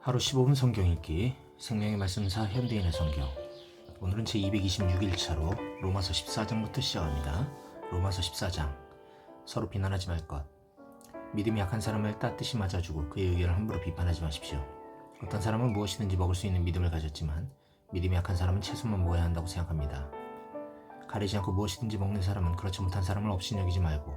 하루 15분 성경 읽기 생명의 말씀사 현대인의 성경. 오늘은 제226일차로 로마서 14장부터 시작합니다. 로마서 14장. 서로 비난하지 말 것. 믿음이 약한 사람을 따뜻이 맞아주고 그의 의견을 함부로 비판하지 마십시오. 어떤 사람은 무엇이든지 먹을 수 있는 믿음을 가졌지만 믿음이 약한 사람은 채소만 먹어야 한다고 생각합니다. 가리지 않고 무엇이든지 먹는 사람은 그렇지 못한 사람을 업신여기지 말고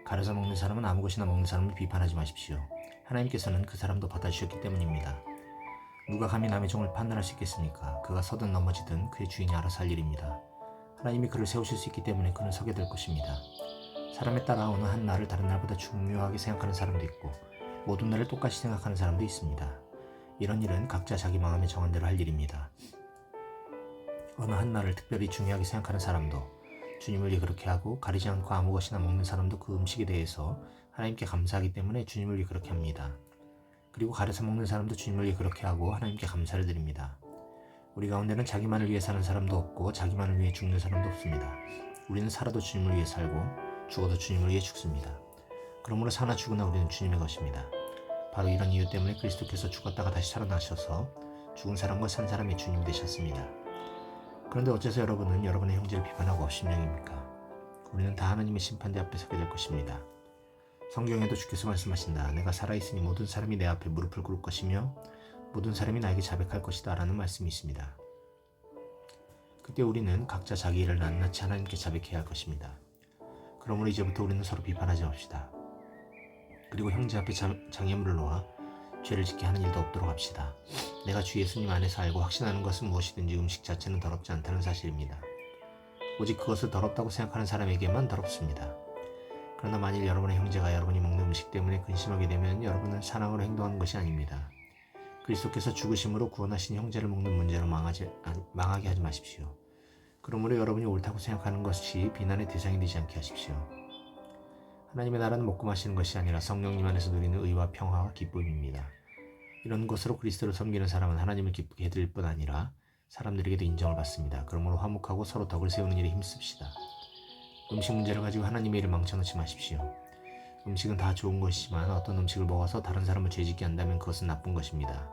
가려서 먹는 사람은 아무 것이나 먹는 사람을 비판하지 마십시오. 하나님께서는 그 사람도 받아주셨기 때문입니다. 누가 감히 남의 종을 판단할 수 있겠습니까? 그가 서든 넘어지든 그의 주인이 알아서 할 일입니다. 하나님이 그를 세우실 수 있기 때문에 그는 서게 될 것입니다. 사람에 따라 어느 한 날을 다른 날보다 중요하게 생각하는 사람도 있고 모든 날을 똑같이 생각하는 사람도 있습니다. 이런 일은 각자 자기 마음에 정한 대로 할 일입니다. 어느 한 날을 특별히 중요하게 생각하는 사람도 주님을 위해 그렇게 하고 가리지 않고 아무 것이나 먹는 사람도 그 음식에 대해서 하나님께 감사하기 때문에 주님을 위해 그렇게 합니다. 그리고 가려서 먹는 사람도 주님을 위해 그렇게 하고 하나님께 감사를 드립니다. 우리 가운데는 자기만을 위해 사는 사람도 없고 자기만을 위해 죽는 사람도 없습니다. 우리는 살아도 주님을 위해 살고 죽어도 주님을 위해 죽습니다. 그러므로 사나 죽으나 우리는 주님의 것입니다. 바로 이런 이유 때문에 그리스도께서 죽었다가 다시 살아나셔서 죽은 사람과 산 사람의 주님이 되셨습니다. 그런데 어째서 여러분은 여러분의 형제를 비판하고 업신여깁니까? 우리는 다 하나님의 심판대 앞에 서게 될 것입니다. 성경에도 주께서 말씀하신다. 내가 살아있으니 모든 사람이 내 앞에 무릎을 꿇을 것이며 모든 사람이 나에게 자백할 것이다 라는 말씀이 있습니다. 그때 우리는 각자 자기 일을 낱낱이 하나님께 자백해야 할 것입니다. 그러므로 이제부터 우리는 서로 비판하지 맙시다. 그리고 형제 앞에 장애물을 놓아 죄를 짓게 하는 일도 없도록 합시다. 내가 주 예수님 안에서 알고 확신하는 것은 무엇이든지 음식 자체는 더럽지 않다는 사실입니다. 오직 그것을 더럽다고 생각하는 사람에게만 더럽습니다. 그러나 만일 여러분의 형제가 여러분이 먹는 음식 때문에 근심하게 되면 여러분은 사랑으로 행동하는 것이 아닙니다. 그리스도께서 죽으심으로 구원하신 형제를 먹는 문제로 망하게 하지 마십시오. 그러므로 여러분이 옳다고 생각하는 것이 비난의 대상이 되지 않게 하십시오. 하나님의 나라는 먹고 마시는 것이 아니라 성령님 안에서 누리는 의와 평화와 기쁨입니다. 이런 것으로 그리스도를 섬기는 사람은 하나님을 기쁘게 해드릴 뿐 아니라 사람들에게도 인정을 받습니다. 그러므로 화목하고 서로 덕을 세우는 일에 힘씁시다. 음식 문제를 가지고 하나님의 일을 망쳐놓지 마십시오. 음식은 다 좋은 것이지만 어떤 음식을 먹어서 다른 사람을 죄짓게 한다면 그것은 나쁜 것입니다.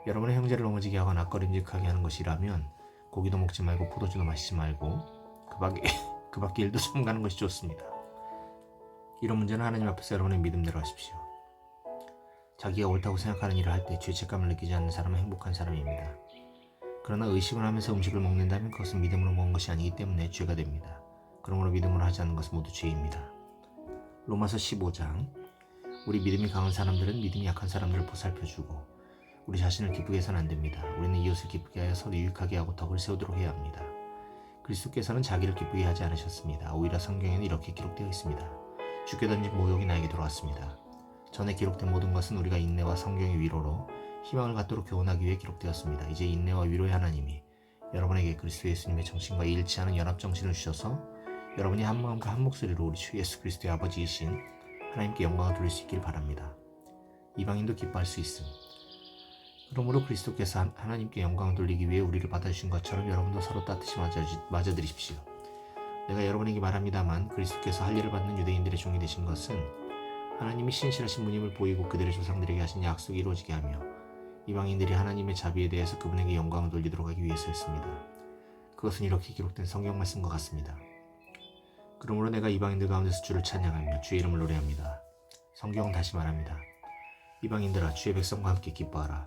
여러분의 형제를 넘어지게 하거나 꺼림직하게 하는 것이라면 고기도 먹지 말고 포도주도 마시지 말고 그 밖에 일도 삼가는 것이 좋습니다. 이런 문제는 하나님 앞에서 여러분의 믿음대로 하십시오. 자기가 옳다고 생각하는 일을 할 때 죄책감을 느끼지 않는 사람은 행복한 사람입니다. 그러나 의식을 하면서 음식을 먹는다면 그것은 믿음으로 먹은 것이 아니기 때문에 죄가 됩니다. 그러므로 믿음으로 하지 않는 것은 모두 죄입니다. 로마서 15장. 우리 믿음이 강한 사람들은 믿음이 약한 사람들을 보살펴주고 우리 자신을 기쁘게 해서는 안 됩니다. 우리는 이웃을 기쁘게 하여 서로 유익하게 하고 덕을 세우도록 해야 합니다. 그리스도께서는 자기를 기쁘게 하지 않으셨습니다. 오히려 성경에는 이렇게 기록되어 있습니다. 주께 던진 모욕이 나에게 돌아왔습니다. 전에 기록된 모든 것은 우리가 인내와 성경의 위로로 희망을 갖도록 교훈하기 위해 기록되었습니다. 이제 인내와 위로의 하나님이 여러분에게 그리스도 예수님의 정신과 일치하는 연합정신을 주셔서 여러분이 한 마음과 한 목소리로 우리 주 예수 그리스도의 아버지이신 하나님께 영광을 돌릴 수 있길 바랍니다. 이방인도 기뻐할 수 있음. 그러므로 그리스도께서 하나님께 영광을 돌리기 위해 우리를 받아주신 것처럼 여러분도 서로 따뜻이 맞아드리십시오. 내가 여러분에게 말합니다만 그리스도께서 할 일을 받는 유대인들의 종이 되신 것은 하나님이 신실하신 분임을 보이고 그들의 조상들에게 하신 약속이 이루어지게 하며 이방인들이 하나님의 자비에 대해서 그분에게 영광을 돌리도록 하기 위해서였습니다. 그것은 이렇게 기록된 성경 말씀과 같습니다. 그러므로 내가 이방인들 가운데서 주를 찬양하며 주의 이름을 노래합니다. 성경은 다시 말합니다. 이방인들아 주의 백성과 함께 기뻐하라.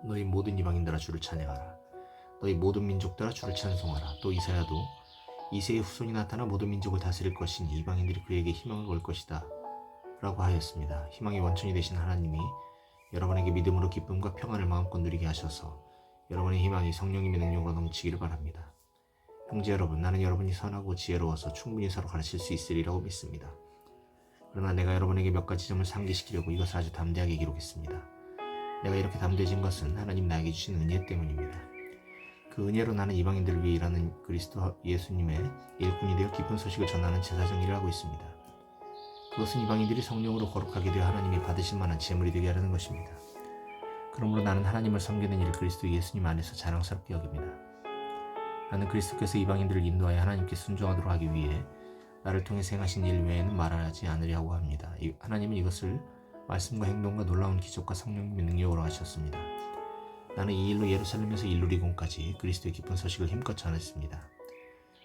너희 모든 이방인들아 주를 찬양하라. 너희 모든 민족들아 주를 찬송하라. 또 이사야도 이새의 후손이 나타나 모든 민족을 다스릴 것이니 이방인들이 그에게 희망을 걸 것이다 라고 하였습니다. 희망의 원천이 되신 하나님이 여러분에게 믿음으로 기쁨과 평안을 마음껏 누리게 하셔서 여러분의 희망이 성령님의 능력으로 넘치기를 바랍니다. 형제 여러분, 나는 여러분이 선하고 지혜로워서 충분히 서로 가르칠 수 있으리라고 믿습니다. 그러나 내가 여러분에게 몇 가지 점을 상기시키려고 이것을 아주 담대하게 기록했습니다. 내가 이렇게 담대해진 것은 하나님 나에게 주신 은혜 때문입니다. 그 은혜로 나는 이방인들을 위해 일하는 그리스도 예수님의 일꾼이 되어 기쁜 소식을 전하는 제사장 일을 하고 있습니다. 그것은 이방인들이 성령으로 거룩하게 되어 하나님이 받으실 만한 제물이 되게 하려는 것입니다. 그러므로 나는 하나님을 섬기는 일을 그리스도 예수님 안에서 자랑스럽게 여깁니다. 나는 그리스도께서 이방인들을 인도하여 하나님께 순종하도록 하기 위해 나를 통해 행하신 일 외에는 말하지 않으려고 합니다. 하나님은 이것을 말씀과 행동과 놀라운 기적과 성령님의 능력으로 하셨습니다. 나는 이 일로 예루살렘에서 일루리곤까지 그리스도의 기쁜 소식을 힘껏 전했습니다.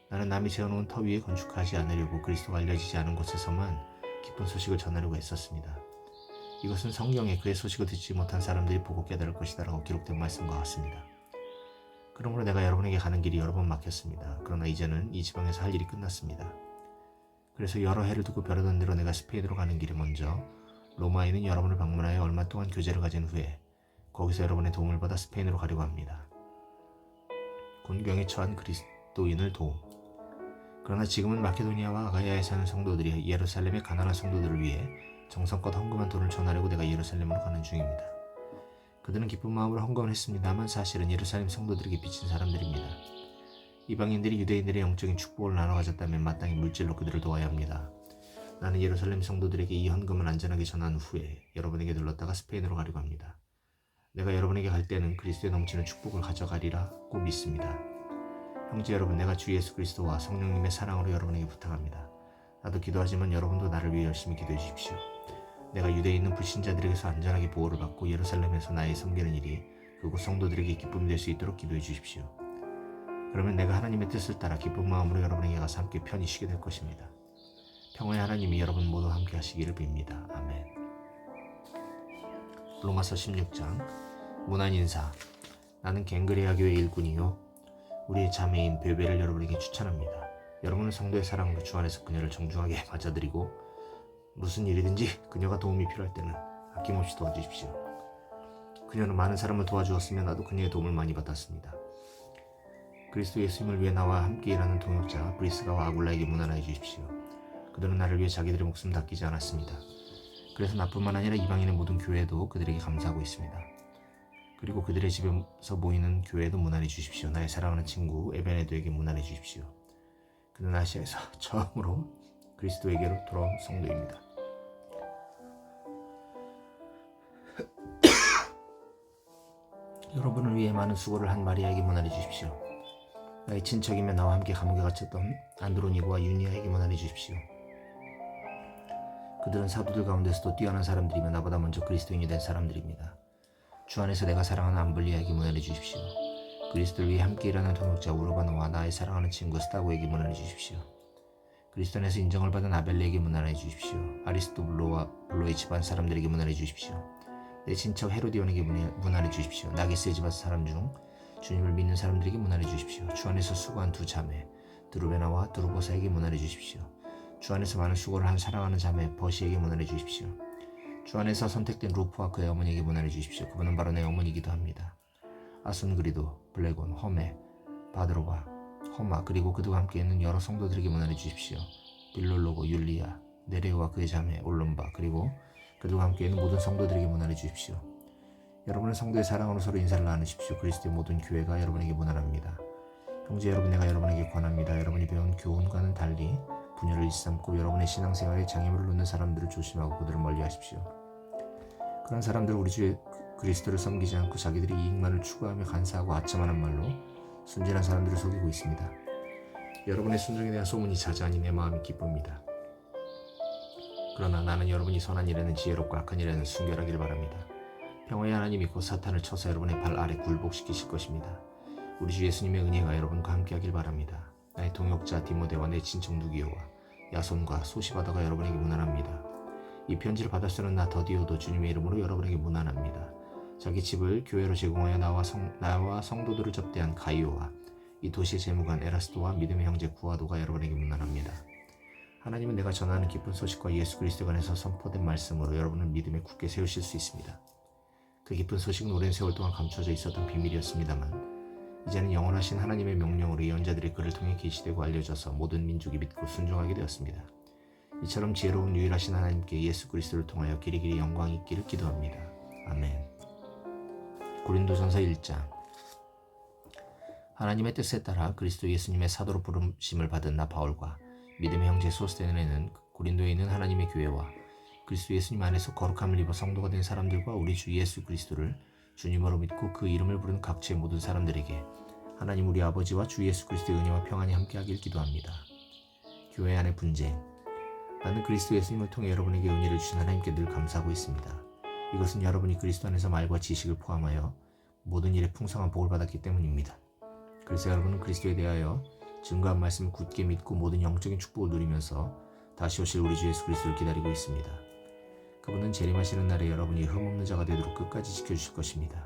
나는 남이 세워놓은 터 위에 건축하지 않으려고 그리스도가 알려지지 않은 곳에서만 기쁜 소식을 전하려고 했었습니다. 이것은 성경에 그의 소식을 듣지 못한 사람들이 보고 깨달을 것이다라고 기록된 말씀과 같습니다. 그러므로 내가 여러분에게 가는 길이 여러 번 막혔습니다. 그러나 이제는 이 지방에서 할 일이 끝났습니다. 그래서 여러 해를 두고 벼르던 대로 내가 스페인으로 가는 길에 먼저 로마에 있는 여러분을 방문하여 얼마 동안 교제를 가진 후에 거기서 여러분의 도움을 받아 스페인으로 가려고 합니다. 곤경에 처한 그리스도인을 도움. 그러나 지금은 마케도니아와 아가야에 사는 성도들이 예루살렘의 가난한 성도들을 위해 정성껏 헌금한 돈을 전하려고 내가 예루살렘으로 가는 중입니다. 그들은 기쁜 마음으로 헌금을 했습니다만 사실은 예루살렘 성도들에게 빚진 사람들입니다. 이방인들이 유대인들의 영적인 축복을 나눠 가졌다면 마땅히 물질로 그들을 도와야 합니다. 나는 예루살렘 성도들에게 이 헌금을 안전하게 전한 후에 여러분에게 들렀다가 스페인으로 가려고 합니다. 내가 여러분에게 갈 때는 그리스도의 넘치는 축복을 가져가리라고 믿습니다. 형제 여러분, 내가 주 예수 그리스도와 성령님의 사랑으로 여러분에게 부탁합니다. 나도 기도하지만 여러분도 나를 위해 열심히 기도해 주십시오. 내가 유대에 있는 불신자들에게서 안전하게 보호를 받고 예루살렘에서 나의 섬기는 일이 그곳 성도들에게 기쁨이 될 수 있도록 기도해 주십시오. 그러면 내가 하나님의 뜻을 따라 기쁜 마음으로 여러분에게 가서 함께 편히 쉬게 될 것입니다. 평화의 하나님이 여러분 모두 함께 하시기를 빕니다. 아멘. 로마서 16장 문안 인사. 나는 갱그레아 교회 일꾼이요 우리의 자매인 베베를 여러분에게 추천합니다. 여러분은 성도의 사랑으로 주 안에서 그녀를 정중하게 맞아들이고 무슨 일이든지 그녀가 도움이 필요할 때는 아낌없이 도와주십시오. 그녀는 많은 사람을 도와주었으며 나도 그녀의 도움을 많이 받았습니다. 그리스도 예수님을 위해 나와 함께 일하는 동역자 브리스가와 아굴라에게 문안해 주십시오. 그들은 나를 위해 자기들의 목숨 아끼지 않았습니다. 그래서 나뿐만 아니라 이방인의 모든 교회도 그들에게 감사하고 있습니다. 그리고 그들의 집에서 모이는 교회에도 문안해 주십시오. 나의 사랑하는 친구 에베네도에게 문안해 주십시오. 그는 아시아에서 처음으로 그리스도에게로 돌아온 성도입니다. 여러분을 위해 많은 수고를 한 마리아에게 문안해 주십시오. 나의 친척이며 나와 함께 감옥에 갇혔던 안드로니고와 유니아에게 문안해 주십시오. 그들은 사도들 가운데서도 뛰어난 사람들이며 나보다 먼저 그리스도인이 된 사람들입니다. 주 안에서 내가 사랑하는 암블리아에게 문안해 주십시오. 그리스도를 위해 함께 일하는 동역자 우르바노와 나의 사랑하는 친구 스타고에게 문안해 주십시오. 그리스도 안에서 인정을 받은 아벨레에게 문안해 주십시오. 아리스토블로와 블로의 집안 사람들에게 문안해 주십시오. 내 친척 헤로디온에게 문안해 주십시오. 나기스의 집안 사람 중 주님을 믿는 사람들에게 문안해 주십시오. 주 안에서 수고한 두 자매 드루베나와 드루보사에게 문안해 주십시오. 주 안에서 많은 수고를 한 사랑하는 자매 버시에게 문안해 주십시오. 주 안에서 선택된 루프와 그의 어머니에게 문안해 주십시오. 그분은 바로 내 어머니이기도 합니다. 아순그리도, 블레곤, 허메, 바드로바, 허마 그리고 그들과 함께 있는 여러 성도들에게 문안해 주십시오. 빌롤로고, 율리아, 네레오와 그의 자매 올롬바 그리고 그들과 함께 있는 모든 성도들에게 문안해 주십시오. 여러분은 성도의 사랑으로 서로 인사를 나누십시오. 그리스도의 모든 교회가 여러분에게 문안합니다. 형제 여러분, 내가 여러분에게 권합니다. 여러분이 배운 교훈과는 달리 분열을 일삼고 여러분의 신앙생활에 장애물을 놓는 사람들을 조심하고 그들을 멀리하십시오. 그런 사람들은 우리 주 그리스도를 섬기지 않고 자기들이 이익만을 추구하며 간사하고 아첨하는 말로 순진한 사람들을 속이고 있습니다. 여러분의 순종에 대한 소문이 자자하니 내 마음이 기쁩니다. 그러나 나는 여러분이 선한 일에는 지혜롭고 악한 일에는 순결하기를 바랍니다. 평화의 하나님이 곧 사탄을 쳐서 여러분의 발 아래 굴복시키실 것입니다. 우리 주 예수님의 은혜가 여러분과 함께하길 바랍니다. 나의 동역자 디모데와 내 친척 누기오와 야손과 소시바다가 여러분에게 문안합니다. 이 편지를 받아 쓰는 나 더디오도 주님의 이름으로 여러분에게 문안합니다. 자기 집을 교회로 제공하여 나와 성도들을 접대한 가이오와 이 도시의 재무관 에라스도와 믿음의 형제 구아도가 여러분에게 문안합니다. 하나님은 내가 전하는 기쁜 소식과 예수 그리스도에 관해서 선포된 말씀으로 여러분을 믿음에 굳게 세우실 수 있습니다. 그 기쁜 소식은 오랜 세월 동안 감춰져 있었던 비밀이었습니다만 이제는 영원하신 하나님의 명령으로 예언자들이 그를 통해 계시되고 알려져서 모든 민족이 믿고 순종하게 되었습니다. 이처럼 지혜로운 유일하신 하나님께 예수 그리스도를 통하여 길이길이 영광이 있기를 기도합니다. 아멘. 고린도전서 1장. 하나님의 뜻에 따라 그리스도 예수님의 사도로 부르심을 받은 나 바울과 믿음의 형제 소스테네는 고린도에 있는 하나님의 교회와 그리스도 예수님 안에서 거룩함을 입어 성도가 된 사람들과 우리 주 예수 그리스도를 주님으로 믿고 그 이름을 부르는 각처의 모든 사람들에게 하나님 우리 아버지와 주 예수 그리스도의 은혜와 평안이 함께하길 기도합니다. 교회 안의 분쟁. 나는 그리스도 예수님을 통해 여러분에게 은혜를 주신 하나님께 늘 감사하고 있습니다. 이것은 여러분이 그리스도 안에서 말과 지식을 포함하여 모든 일에 풍성한 복을 받았기 때문입니다. 그래서 여러분은 그리스도에 대하여 증거한 말씀을 굳게 믿고 모든 영적인 축복을 누리면서 다시 오실 우리 주 예수 그리스도를 기다리고 있습니다. 그분은 재림하시는 날에 여러분이 흠없는 자가 되도록 끝까지 지켜주실 것입니다.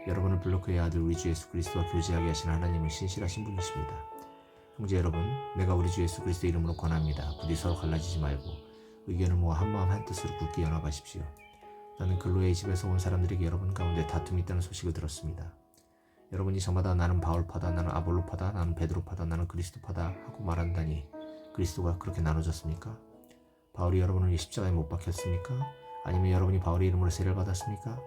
여러분을 불러 그의 아들 우리 주 예수 그리스도와 교제하게 하시는 하나님은 신실하신 분이십니다. 형제 여러분, 내가 우리 주 예수 그리스도의 이름으로 권합니다. 부디 서로 갈라지지 말고 의견을 모아 한마음 한뜻으로 굳게 연합하십시오. 나는 글로의 집에서 온 사람들에게 여러분 가운데 다툼이 있다는 소식을 들었습니다. 여러분이 저마다 나는 바울파다, 나는 아볼로파다, 나는 베드로파다, 나는 그리스도파다 하고 말한다니 그리스도가 그렇게 나눠졌습니까? 바울이 여러분을 십자가에 못 박혔습니까? 아니면 여러분이 바울의 이름으로 세례를 받았습니까?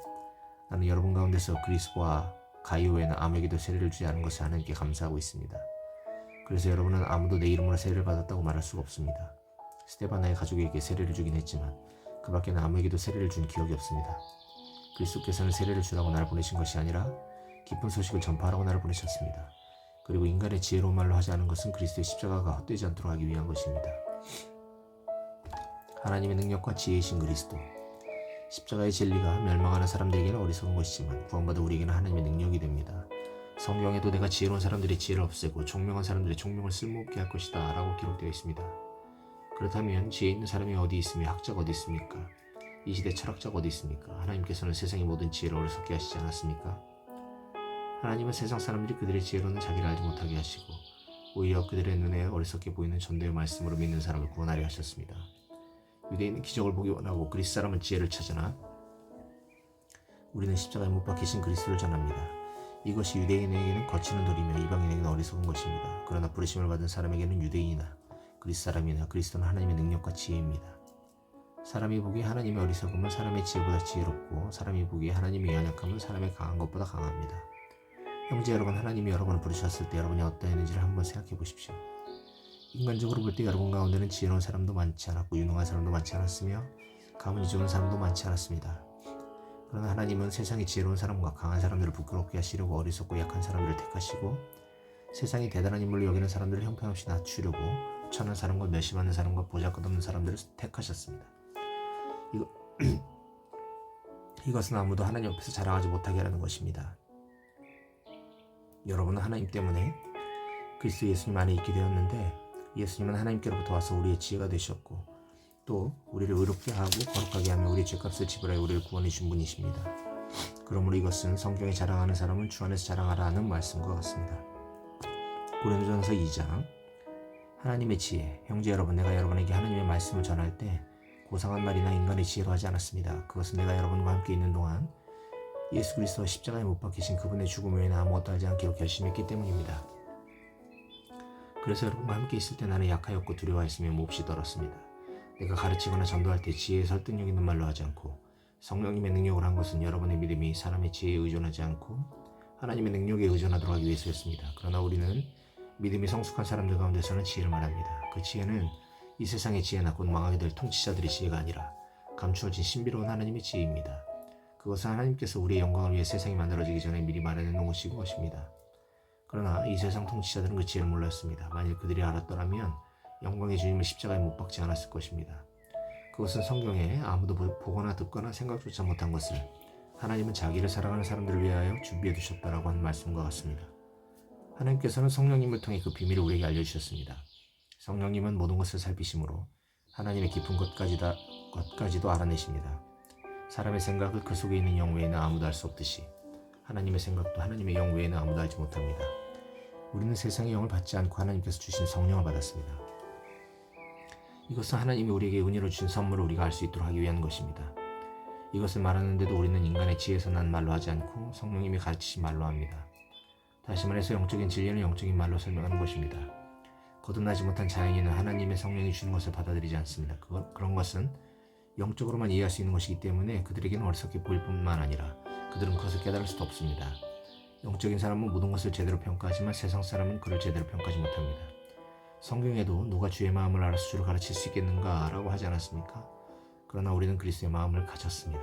나는 여러분 가운데서 그리스도와 가이오 외에는 아무에게도 세례를 주지 않은 것을 하나님께 감사하고 있습니다. 그래서 여러분은 아무도 내 이름으로 세례를 받았다고 말할 수가 없습니다. 스데바나의 가족에게 세례를 주긴 했지만 그 밖에는 아무에게도 세례를 준 기억이 없습니다. 그리스도께서는 세례를 주라고 나를 보내신 것이 아니라 기쁜 소식을 전파하라고 나를 보내셨습니다. 그리고 인간의 지혜로운 말로 하지 않은 것은 그리스도의 십자가가 헛되지 않도록 하기 위한 것입니다. 하나님의 능력과 지혜이신 그리스도, 십자가의 진리가 멸망하는 사람들에게는 어리석은 것이지만 구원받은 우리에게는 하나님의 능력이 됩니다. 성경에도 내가 지혜로운 사람들의 지혜를 없애고 총명한 사람들의 총명을 쓸모없게 할 것이다 라고 기록되어 있습니다. 그렇다면 지혜 있는 사람이 어디 있으며 학자가 어디 있습니까? 이 시대 철학자가 어디 있습니까? 하나님께서는 세상의 모든 지혜를 어리석게 하시지 않았습니까? 하나님은 세상 사람들이 그들의 지혜로는 자기를 알지 못하게 하시고 오히려 그들의 눈에 어리석게 보이는 전도의 말씀으로 믿는 사람을 구원하려 하셨습니다. 유대인은 기적을 보기 원하고 그리스 사람은 지혜를 찾으나 우리는 십자가에 못 박히신 그리스도를 전합니다. 이것이 유대인에게는 거치는 돌이며 이방인에게는 어리석은 것입니다. 그러나 부르심을 받은 사람에게는 유대인이나 그리스 사람이나 그리스도는 하나님의 능력과 지혜입니다. 사람이 보기에 하나님의 어리석음은 사람의 지혜보다 지혜롭고 사람이 보기에 하나님의 연약함은 사람의 강한 것보다 강합니다. 형제 여러분, 하나님이 여러분을 부르셨을 때 여러분이 어떠했는지를 한번 생각해 보십시오. 인간적으로 볼 때 여러분 가운데는 지혜로운 사람도 많지 않았고 유능한 사람도 많지 않았으며 가문이 좋은 사람도 많지 않았습니다. 그러나 하나님은 세상의 지혜로운 사람과 강한 사람들을 부끄럽게 하시려고 어리석고 약한 사람들을 택하시고 세상이 대단한 인물로 여기는 사람들을 형편없이 낮추려고 천한 사람과 멸시받는 사람과 보잘것없는 사람들을 택하셨습니다. 이것은 아무도 하나님 앞에서 자랑하지 못하게 하라는 것입니다. 여러분은 하나님 때문에 그리스도 예수님 안에 있게 되었는데 예수님은 하나님께로부터 와서 우리의 지혜가 되셨고 또 우리를 의롭게 하고 거룩하게 하며 우리의 죄값을 지불하여 우리를 구원해 준 분이십니다. 그러므로 이것은 성경에 자랑하는 사람은 주 안에서 자랑하라는 말씀과 같습니다. 고린도전서 2장. 하나님의 지혜. 형제 여러분, 내가 여러분에게 하나님의 말씀을 전할 때 고상한 말이나 인간의 지혜로 하지 않았습니다. 그것은 내가 여러분과 함께 있는 동안 예수 그리스도와 십자가에 못 박히신 그분의 죽음 외에는 아무것도 하지 않기로 결심했기 때문입니다. 그래서 여러분과 함께 있을 때 나는 약하였고 두려워했으며 몹시 떨었습니다. 내가 가르치거나 전도할 때 지혜의 설득력 있는 말로 하지 않고 성령님의 능력을 한 것은 여러분의 믿음이 사람의 지혜에 의존하지 않고 하나님의 능력에 의존하도록 하기 위해서였습니다. 그러나 우리는 믿음이 성숙한 사람들 가운데서는 지혜를 말합니다. 그 지혜는 이 세상의 지혜나 곧 망하게 될 통치자들의 지혜가 아니라 감추어진 신비로운 하나님의 지혜입니다. 그것은 하나님께서 우리의 영광을 위해 세상이 만들어지기 전에 미리 마련해 놓으신 것입니다. 그러나 이 세상 통치자들은 그 지혜를 몰랐습니다. 만일 그들이 알았더라면 영광의 주님을 십자가에 못 박지 않았을 것입니다. 그것은 성경에 아무도 보거나 듣거나 생각조차 못한 것을 하나님은 자기를 사랑하는 사람들을 위하여 준비해 두셨다라고 하는 말씀과 같습니다. 하나님께서는 성령님을 통해 그 비밀을 우리에게 알려주셨습니다. 성령님은 모든 것을 살피심으로 하나님의 깊은 것까지도 알아내십니다. 사람의 생각을 그 속에 있는 영 외에는 아무도 알 수 없듯이 하나님의 생각도 하나님의 영 외에는 아무도 알지 못합니다. 우리는 세상의 영을 받지 않고 하나님께서 주신 성령을 받았습니다. 이것은 하나님이 우리에게 은혜로 주신 선물을 우리가 알 수 있도록 하기 위한 것입니다. 이것을 말하는데도 우리는 인간의 지혜에서 난 말로 하지 않고 성령님이 가르치신 말로 합니다. 다시 말해서 영적인 진리는 영적인 말로 설명하는 것입니다. 거듭나지 못한 자연인은 하나님의 성령이 주는 것을 받아들이지 않습니다. 그런 것은 영적으로만 이해할 수 있는 것이기 때문에 그들에게는 어리석게 보일 뿐만 아니라 그들은 그것을 깨달을 수도 없습니다. 영적인 사람은 모든 것을 제대로 평가하지만 세상 사람은 그를 제대로 평가하지 못합니다. 성경에도 누가 주의 마음을 알아서 주를 가르칠 수 있겠는가 라고 하지 않았습니까? 그러나 우리는 그리스도의 마음을 가졌습니다.